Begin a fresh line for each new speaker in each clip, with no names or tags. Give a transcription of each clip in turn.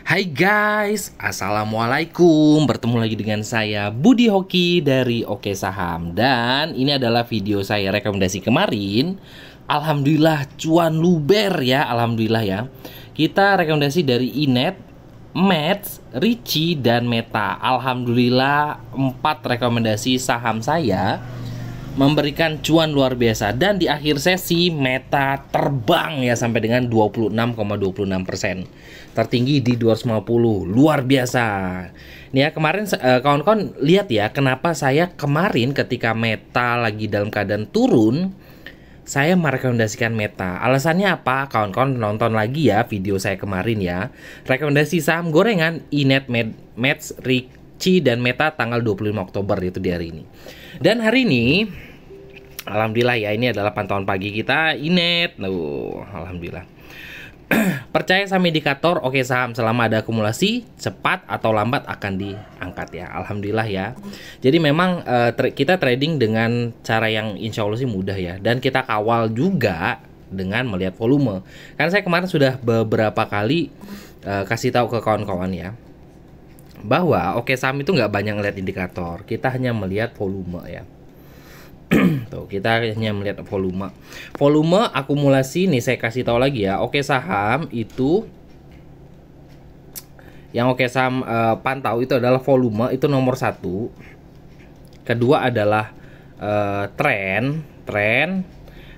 Hai guys, Assalamualaikum. Bertemu lagi dengan saya Budi Hoki dari Oke Saham. Dan ini adalah video saya rekomendasi kemarin. Alhamdulillah cuan luber ya, alhamdulillah ya. Kita rekomendasi dari Inet, Mets, Ricci, dan Meta. Alhamdulillah 4 rekomendasi saham saya memberikan cuan luar biasa. Dan di akhir sesi Meta terbang ya sampai dengan 26,26%, tertinggi di 250, luar biasa. Nih ya, kemarin kawan-kawan lihat ya, kenapa saya kemarin ketika Meta lagi dalam keadaan turun, saya merekomendasikan Meta. Alasannya apa? Kawan-kawan nonton lagi ya video saya kemarin ya. Rekomendasi saham gorengan Inet, Mets, Ricci, dan Meta tanggal 25 Oktober itu di hari ini. Dan hari ini alhamdulillah ya, ini adalah pantauan pagi kita Inet. Alhamdulillah. Percaya sama indikator Oke Saham, selama ada akumulasi cepat atau lambat akan diangkat ya. Alhamdulillah ya. Jadi memang kita trading dengan cara yang insya Allah sih mudah ya. Dan kita kawal juga dengan melihat volume. Karena saya kemarin sudah beberapa kali kasih tahu ke kawan-kawan ya, bahwa Oke Saham itu nggak banyak ngeliat indikator. Kita hanya melihat volume ya. Tuh, kita hanya melihat volume akumulasi nih. Saya kasih tahu lagi ya, Oke Saham itu yang Oke Saham pantau itu adalah volume, itu nomor 1. Kedua adalah tren,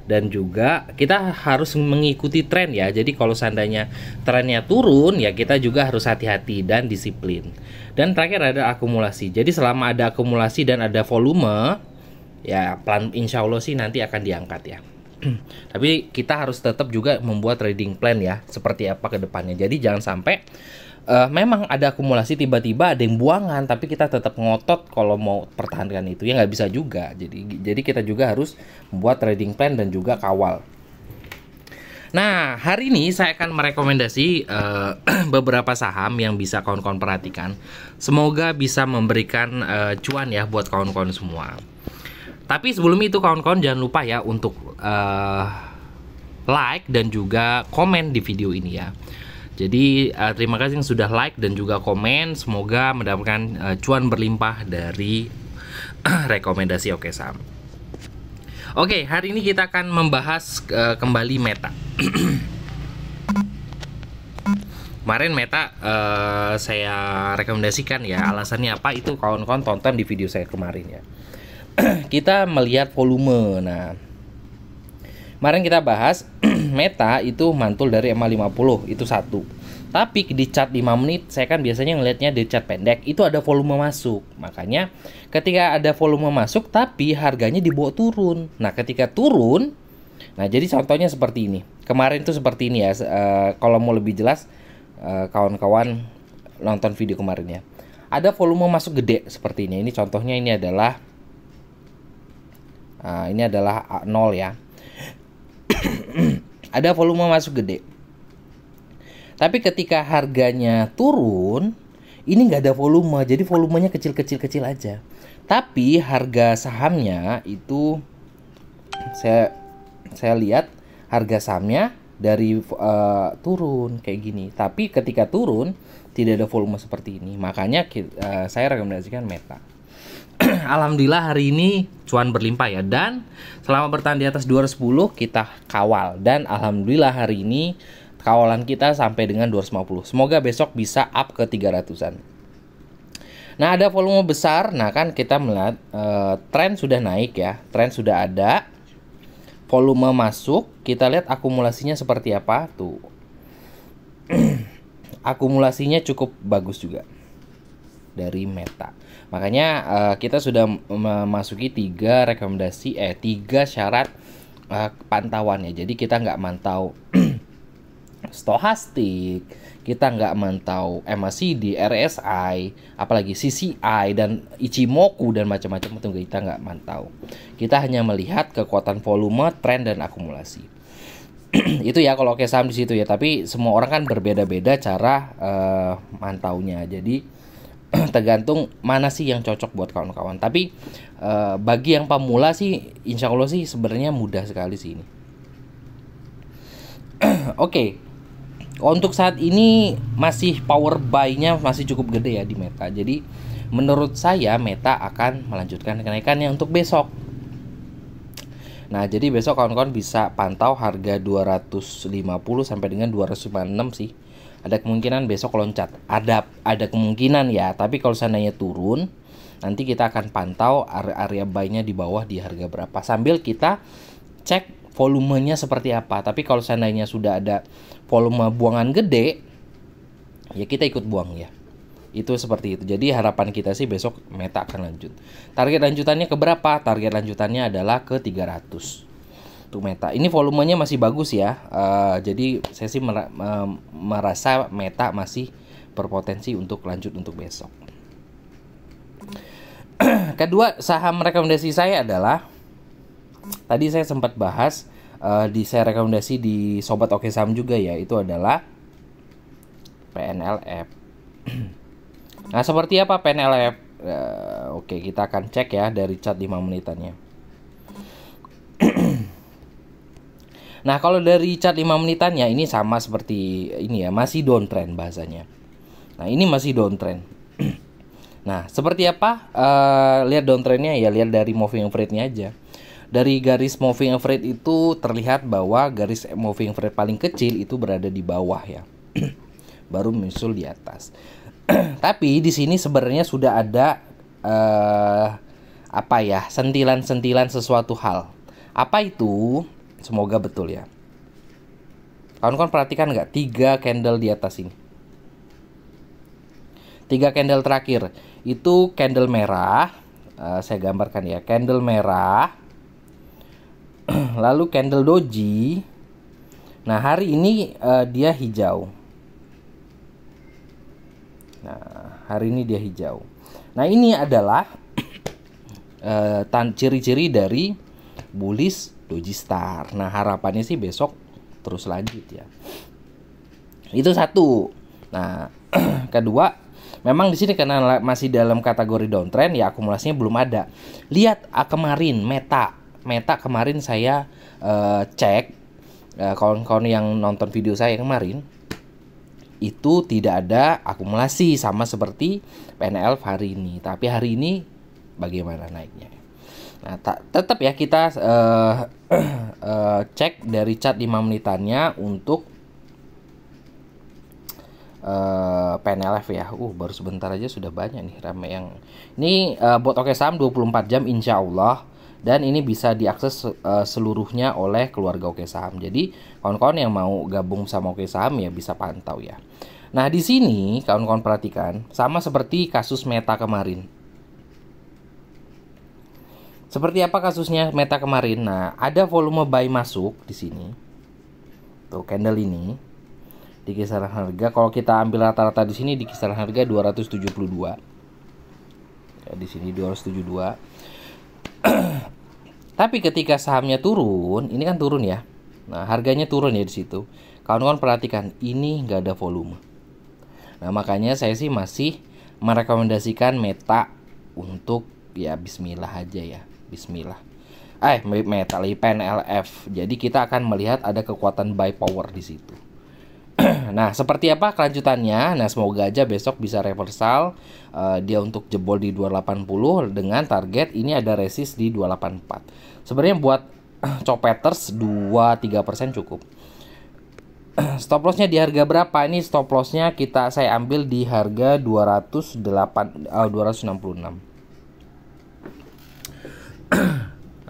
dan juga kita harus mengikuti tren ya. Jadi kalau seandainya trennya turun ya, kita juga harus hati-hati dan disiplin. Dan terakhir ada akumulasi. Jadi selama ada akumulasi dan ada volume ya, plan insya Allah sih nanti akan diangkat ya. Tapi kita harus tetap juga membuat trading plan ya, seperti apa ke depannya. Jadi jangan sampai memang ada akumulasi tiba-tiba ada yang buangan, tapi kita tetap ngotot kalau mau pertahankan itu ya, nggak bisa juga. Jadi kita juga harus membuat trading plan dan juga kawal. Nah, hari ini saya akan merekomendasi beberapa saham yang bisa kawan-kawan perhatikan. Semoga bisa memberikan cuan ya buat kawan-kawan semua. Tapi sebelum itu kawan-kawan jangan lupa ya untuk like dan juga komen di video ini ya. Jadi terima kasih yang sudah like dan juga komen. Semoga mendapatkan cuan berlimpah dari rekomendasi Oke Saham. Oke, hari ini kita akan membahas kembali Meta. Kemarin Meta saya rekomendasikan ya. Alasannya apa itu kawan-kawan tonton di video saya kemarin ya. Kita melihat volume. Nah, kemarin kita bahas Meta itu mantul dari MA50, itu satu. Tapi di chart 5 menit saya kan biasanya ngelihatnya di chart pendek itu ada volume masuk. Makanya ketika ada volume masuk tapi harganya dibawa turun. Nah, ketika turun, nah jadi contohnya seperti ini. Kemarin tuh seperti ini ya. Kalau mau lebih jelas kawan-kawan nonton video kemarin ya. Ada volume masuk gede seperti ini. Ini contohnya, ini adalah nol ya. Ada volume masuk gede. Tapi ketika harganya turun, ini nggak ada volume. Jadi volumenya kecil aja. Tapi harga sahamnya itu saya lihat harga sahamnya dari turun kayak gini. Tapi ketika turun tidak ada volume seperti ini. Makanya saya rekomendasikan Meta. Alhamdulillah hari ini cuan berlimpah ya, dan selama bertahan di atas 210 kita kawal, dan alhamdulillah hari ini kawalan kita sampai dengan 250. Semoga besok bisa up ke 300-an. Nah, ada volume besar. Nah, kan kita melihat tren sudah naik ya. Tren sudah ada. Volume masuk, kita lihat akumulasinya seperti apa tuh. Akumulasinya cukup bagus juga dari Meta. Makanya kita sudah memasuki 3 syarat pantauan ya. Jadi kita nggak mantau stohastik, kita nggak mantau MACD, RSI, apalagi CCI dan Ichimoku dan macam-macam itu kita nggak mantau. Kita hanya melihat kekuatan volume, tren, dan akumulasi. Itu ya kalau Oke Saham di situ ya. Tapi semua orang kan berbeda-beda cara mantaunya. Jadi tergantung mana sih yang cocok buat kawan-kawan. Tapi bagi yang pemula sih insya Allah sih sebenarnya mudah sekali sih ini. Oke. Untuk saat ini masih power buy-nya masih cukup gede ya di Meta. Jadi menurut saya Meta akan melanjutkan kenaikannya untuk besok. Nah, jadi besok kawan-kawan bisa pantau harga 250 sampai dengan 256 sih. Ada kemungkinan besok loncat. Ada kemungkinan ya, tapi kalau seandainya turun, nanti kita akan pantau area buy-nya di bawah di harga berapa. Sambil kita cek volumenya seperti apa. Tapi kalau seandainya sudah ada volume buangan gede, ya kita ikut buang ya. Itu seperti itu. Jadi harapan kita sih besok Meta akan lanjut. Target lanjutannya ke berapa? Target lanjutannya adalah ke 300 untuk Meta. Ini volumenya masih bagus ya. Jadi saya sih merasa Meta masih berpotensi untuk lanjut untuk besok. Kedua saham rekomendasi saya adalah, tadi saya sempat bahas saya rekomendasi di Sobat Oke Saham juga ya, itu adalah PNLF. Nah, seperti apa PNLF? Oke, kita akan cek ya dari chart 5 menitannya. Nah, kalau dari chart 5 menitannya ini sama seperti ini ya, masih downtrend bahasanya. Nah, ini masih downtrend. Nah, seperti apa? Lihat downtrendnya ya, lihat dari moving average-nya aja. Dari garis moving average itu terlihat bahwa garis moving average paling kecil itu berada di bawah ya. Baru muncul di atas. Tapi di sini sebenarnya sudah ada sentilan-sentilan sesuatu hal. Apa itu? Semoga betul ya. Kawan-kawan perhatikan nggak 3 candle di atas ini? 3 candle terakhir itu candle merah. Saya gambarkan ya, candle merah. Lalu candle doji. Nah, hari ini dia hijau. Nah, ini adalah ciri-ciri dari bullish doji star. Nah, harapannya sih besok terus lanjut ya. Itu satu. Nah, kedua, memang di sini karena masih dalam kategori downtrend ya, akumulasinya belum ada. Lihat kemarin Meta kemarin saya cek, kawan-kawan yang nonton video saya kemarin itu tidak ada akumulasi sama seperti PNL hari ini. Tapi hari ini bagaimana naiknya? Nah, tetap ya kita cek dari chart 5 menitannya untuk PNLF ya. Baru sebentar aja sudah banyak nih rame yang ini. Bot Oke Saham 24 jam insya Allah, dan ini bisa diakses seluruhnya oleh keluarga Oke Saham. Jadi kawan-kawan yang mau gabung sama Oke Saham ya bisa pantau ya. Nah, di sini kawan-kawan perhatikan sama seperti kasus Meta kemarin. Seperti apa kasusnya Meta kemarin? Nah, ada volume buy masuk di sini. Tuh candle ini di kisaran harga, kalau kita ambil rata-rata di sini di kisaran harga 272. Ya, di sini 272. Tapi ketika sahamnya turun, ini kan turun ya. Nah, harganya turun ya di situ. Kawan-kawan perhatikan, ini nggak ada volume. Nah, makanya saya sih masih merekomendasikan Meta untuk ya bismillah aja ya. Bismillah. Meta lagi PNLF. Jadi kita akan melihat ada kekuatan buy power di situ. Nah, seperti apa kelanjutannya? Nah, semoga aja besok bisa reversal. Dia untuk jebol di 280 dengan target ini ada resist di 284. Sebenarnya buat copeters 2-3% cukup. Stop lossnya di harga berapa? Ini stop lossnya saya ambil di harga 266.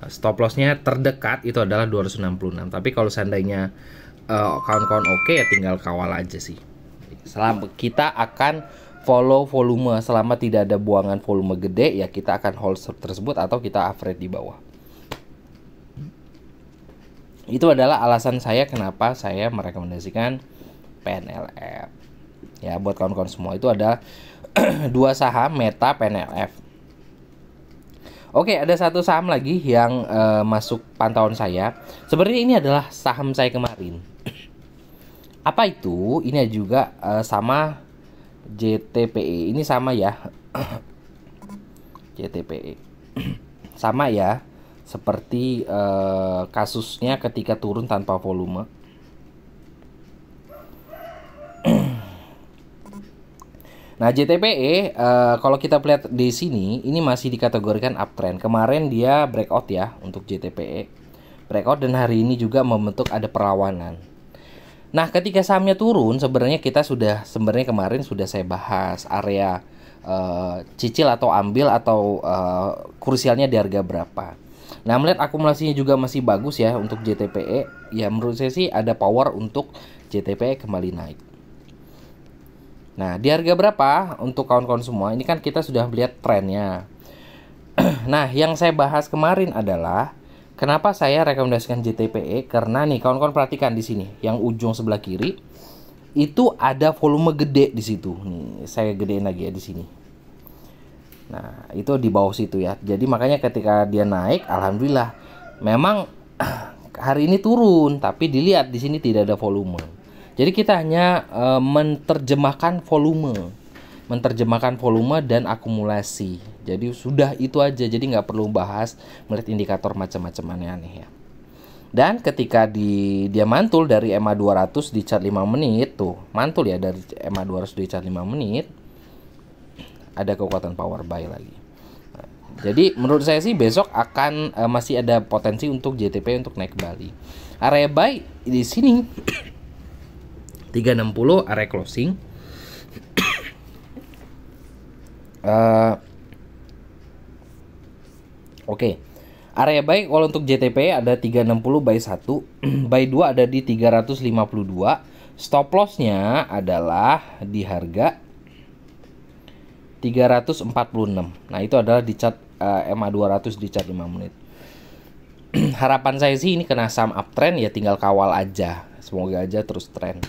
Stop lossnya terdekat itu adalah 266. Tapi kalau seandainya kawan-kawan oke ya tinggal kawal aja sih. Selama kita akan follow volume, selama tidak ada buangan volume gede ya kita akan hold tersebut atau kita average di bawah. Itu adalah alasan saya kenapa saya merekomendasikan PNLF. Ya, buat kawan-kawan semua itu ada 2 saham Meta PNLF. Oke, ada satu saham lagi yang masuk pantauan saya. Sebenarnya ini adalah saham saya kemarin. Apa itu? Ini juga sama JTPE. Ini sama ya. JTPE. Sama ya. Seperti kasusnya ketika turun tanpa volume. Nah, JTPE kalau kita lihat di sini ini masih dikategorikan uptrend. Kemarin dia breakout ya untuk JTPE. Breakout dan hari ini juga membentuk ada perlawanan. Nah, ketika sahamnya turun sebenarnya sebenarnya kemarin sudah saya bahas area cicil atau ambil atau krusialnya di harga berapa. Nah, melihat akumulasinya juga masih bagus ya untuk JTPE, ya menurut saya sih ada power untuk JTPE kembali naik. Nah, di harga berapa untuk kawan-kawan semua? Ini kan kita sudah melihat trennya. Nah, yang saya bahas kemarin adalah kenapa saya rekomendasikan JTPE, karena nih kawan-kawan perhatikan di sini, yang ujung sebelah kiri itu ada volume gede di situ. Nih, saya gedein lagi ya di sini. Nah, itu di bawah situ ya. Jadi makanya ketika dia naik, alhamdulillah. Memang hari ini turun, tapi dilihat di sini tidak ada volume. Jadi kita hanya menerjemahkan volume dan akumulasi. Jadi sudah itu aja. Jadi nggak perlu bahas melihat indikator macam-macam aneh-aneh ya. Dan ketika dia mantul dari EMA 200 di chart 5 menit tuh, mantul ya dari EMA 200 di chart 5 menit, ada kekuatan power buy lagi. Nah, jadi menurut saya sih besok akan masih ada potensi untuk JTP untuk naik kembali. Area buy di sini 360 area closing. Oke. Area buy kalau untuk JTP ada 360 buy 1, buy 2 ada di 352. Stop lossnya adalah di harga 346. Nah, itu adalah di chart EMA 200 di chart 5 menit. Harapan saya sih ini kena saham uptrend ya, tinggal kawal aja. Semoga aja terus trend.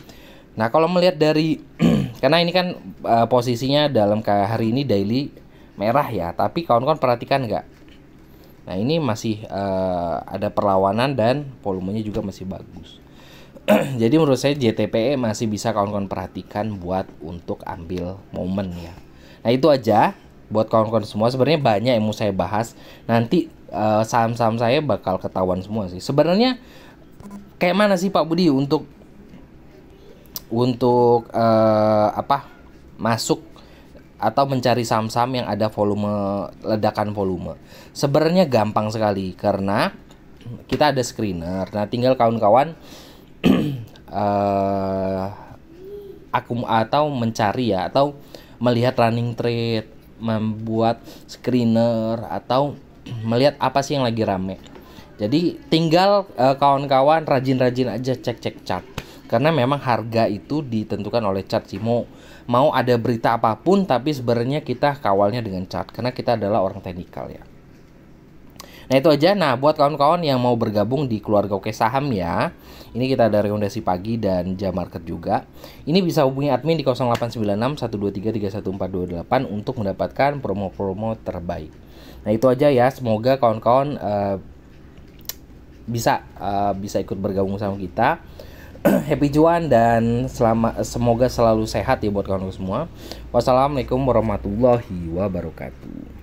Nah, kalau melihat dari karena ini kan posisinya dalam hari ini daily merah ya, tapi kawan-kawan perhatikan nggak? Nah, ini masih ada perlawanan dan volumenya juga masih bagus. Jadi menurut saya JTPE masih bisa kawan-kawan perhatikan buat untuk ambil momen ya. Nah, itu aja buat kawan-kawan semua. Sebenarnya banyak yang mau saya bahas. Nanti saham-saham saya bakal ketahuan semua sih. Sebenarnya kayak mana sih Pak Budi untuk masuk atau mencari saham-saham yang ada ledakan volume. Sebenarnya gampang sekali karena kita ada screener. Nah, tinggal kawan-kawan atau mencari ya, atau melihat running trade, membuat screener, atau melihat apa sih yang lagi rame. Jadi tinggal kawan-kawan rajin-rajin aja cek-cek chart. Karena memang harga itu ditentukan oleh chart sih. Mau ada berita apapun, tapi sebenarnya kita kawalnya dengan chart. Karena kita adalah orang teknikal ya. Nah, itu aja. Nah, buat kawan-kawan yang mau bergabung di keluarga Oke Saham ya, ini kita ada rekomendasi pagi dan jam market juga. Ini bisa hubungi admin di 0896 123 31428 untuk mendapatkan promo-promo terbaik. Nah, itu aja ya. Semoga kawan-kawan bisa ikut bergabung sama kita. Happy cuan dan semoga selalu sehat ya buat kawan-kawan semua. Wassalamualaikum warahmatullahi wabarakatuh.